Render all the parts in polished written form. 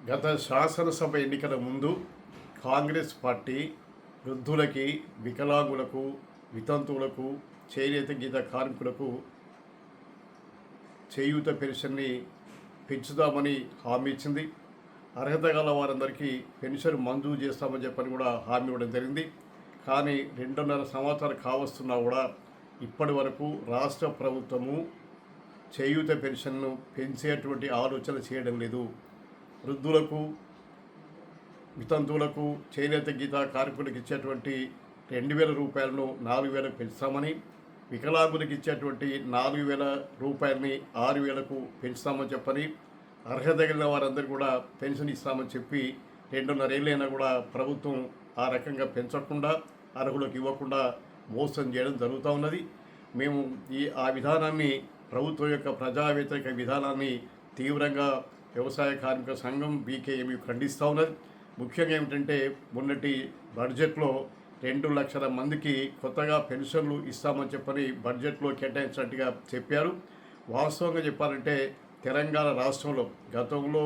గత శాసనసభ ఎన్నికల ముందు కాంగ్రెస్ పార్టీ వృద్ధులకి, వికలాంగులకు, వితంతువులకు, చేనేత గీత కార్మికులకు చేయూత పెన్షన్ని పెంచుదామని హామీ ఇచ్చింది. అర్హత గల వారందరికీ పెన్షన్ మంజూరు చేస్తామని చెప్పని కూడా హామీ ఇవ్వడం జరిగింది. కానీ 2.5 సంవత్సరాలు కావస్తున్నా కూడా ఇప్పటి వరకు రాష్ట్ర ప్రభుత్వము చేయూత పెన్షన్ను పెంచేటువంటి ఆలోచన చేయడం లేదు. వృద్ధులకు, వితంతువులకు, చేనేత గీత కార్మికులకు ఇచ్చేటువంటి 2,000 రూపాయలను 4,000 పెంచుతామని, వికలాంగులకు ఇచ్చేటువంటి 4,000 రూపాయలని 6,000కు పెంచుతామని చెప్పని, అర్హత కలిగిన వారందరూ కూడా పెన్షన్ ఇస్తామని చెప్పి 2.5 ఏళ్ళైనా కూడా ప్రభుత్వం ఆ రకంగా పెంచకుండా, అర్హులకు ఇవ్వకుండా మోసం చేయడం జరుగుతూ ఉన్నది. మేము ఆ విధానాన్ని, ప్రభుత్వం యొక్క ప్రజా వ్యతిరేక విధానాన్ని తీవ్రంగా వ్యవసాయ కార్మిక సంఘం బీకేఎంయు ఖండిస్తూ ఉన్నది. ముఖ్యంగా ఏమిటంటే, మొన్నటి బడ్జెట్లో 2 లక్షల మందికి కొత్తగా పెన్షన్లు ఇస్తామని చెప్పని బడ్జెట్లో కేటాయించినట్టుగా చెప్పారు. వాస్తవంగా చెప్పాలంటే తెలంగాణ రాష్ట్రంలో గతంలో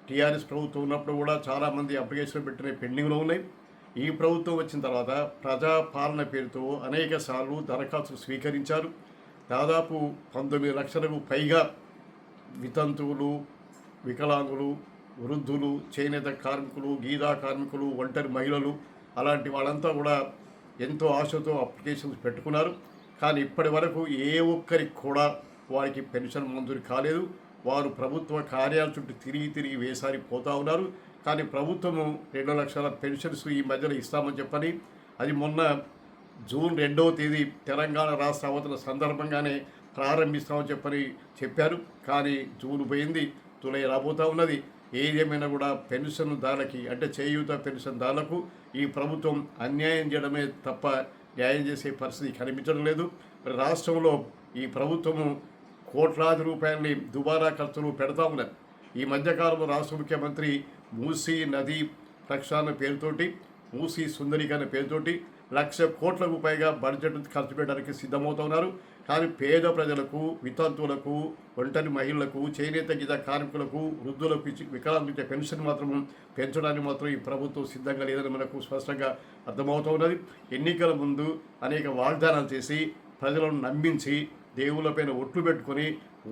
టీఆర్ఎస్ ప్రభుత్వం ఉన్నప్పుడు కూడా చాలామంది అప్లికేషన్లు పెట్టిన పెండింగ్లో ఉన్నాయి. ఈ ప్రభుత్వం వచ్చిన తర్వాత ప్రజాపాలన పేరుతో అనేక సార్లు దరఖాస్తులు స్వీకరించారు. దాదాపు 19 లక్షలకు పైగా వితంతువులు, వికలాంగులు, వృద్ధులు, చేనేత కార్మికులు, గీతా కార్మికులు, ఒంటరి మహిళలు, అలాంటి వాళ్ళంతా కూడా ఎంతో ఆశతో అప్లికేషన్స్ పెట్టుకున్నారు. కానీ ఇప్పటి వరకు ఏ ఒక్కరికి కూడా వారికి పెన్షన్ మంజూరు కాలేదు. వారు ప్రభుత్వ కార్యాల చుట్టూ తిరిగి వేసారిపోతూ ఉన్నారు. కానీ ప్రభుత్వము 2 లక్షల పెన్షన్స్ ఈ మధ్యలో ఇస్తామని చెప్పని, అది మొన్న జూన్ 2వ తేదీ తెలంగాణ రాష్ట్ర అవతరణ సందర్భంగానే ప్రారంభిస్తామని చెప్పని చెప్పారు. కానీ జూన్ పోయింది, జూలై రాబోతూ ఉన్నది. ఏదేమైనా కూడా పెన్షన్దారులకి, అంటే చేయూత పెన్షన్దారులకు ఈ ప్రభుత్వం అన్యాయం చేయడమే తప్ప న్యాయం చేసే పరిస్థితి కనిపించడం లేదు. రాష్ట్రంలో ఈ ప్రభుత్వము కోట్లాది రూపాయలని దుబారా ఖర్చులు పెడతా ఉన్నది. ఈ మధ్యకాలంలో రాష్ట్ర ముఖ్యమంత్రి మూసీ నది ప్రక్షాళన పేరుతోటి, మూసీ సుందరీకరణ పేరుతోటి 1,00,000 కోట్లకు పైగా బడ్జెట్ ఖర్చు పెట్టడానికి సిద్ధమవుతున్నారు. కానీ పేద ప్రజలకు, వితంతువులకు, ఒంటరి మహిళలకు, చేనేత గీత కార్మికులకు, వృద్ధులకు వికలాంగులకు ఇచ్చే పెన్షన్ మాత్రం పెంచడానికి మాత్రం ఈ ప్రభుత్వం సిద్ధంగా లేదని మనకు స్పష్టంగా అర్థమవుతున్నది. ఎన్నికల ముందు అనేక వాగ్దానాలు చేసి ప్రజలను నమ్మించి దేవుళ్ళపైన ఒట్లు పెట్టుకొని,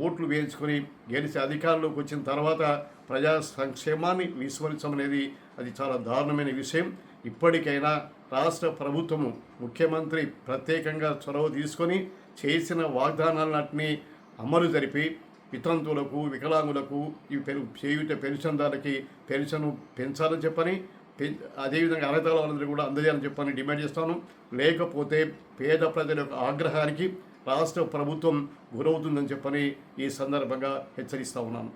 ఓట్లు వేయించుకొని గెలిచి అధికారంలోకి వచ్చిన తర్వాత ప్రజా సంక్షేమాన్ని విస్మరించమనేది అది చాలా దారుణమైన విషయం. ఇప్పటికైనా రాష్ట్ర ప్రభుత్వము, ముఖ్యమంత్రి ప్రత్యేకంగా చొరవ తీసుకొని చేసిన వాగ్దానాలన్నింటినీ అమలు జరిపి వితంతువులకు, వికలాంగులకు, ఈ చేయూత పెన్షన్దారులకి పెన్షన్ పెంచాలని చెప్పని, అదేవిధంగా అర్హత వాళ్ళందరూ కూడా అందజేయాలని చెప్పని డిమాండ్ చేస్తాను. లేకపోతే పేద ప్రజల యొక్క ఆగ్రహానికి రాష్ట్ర ప్రభుత్వం గురవుతుందని చెప్పని ఈ సందర్భంగా హెచ్చరిస్తూ ఉన్నాను.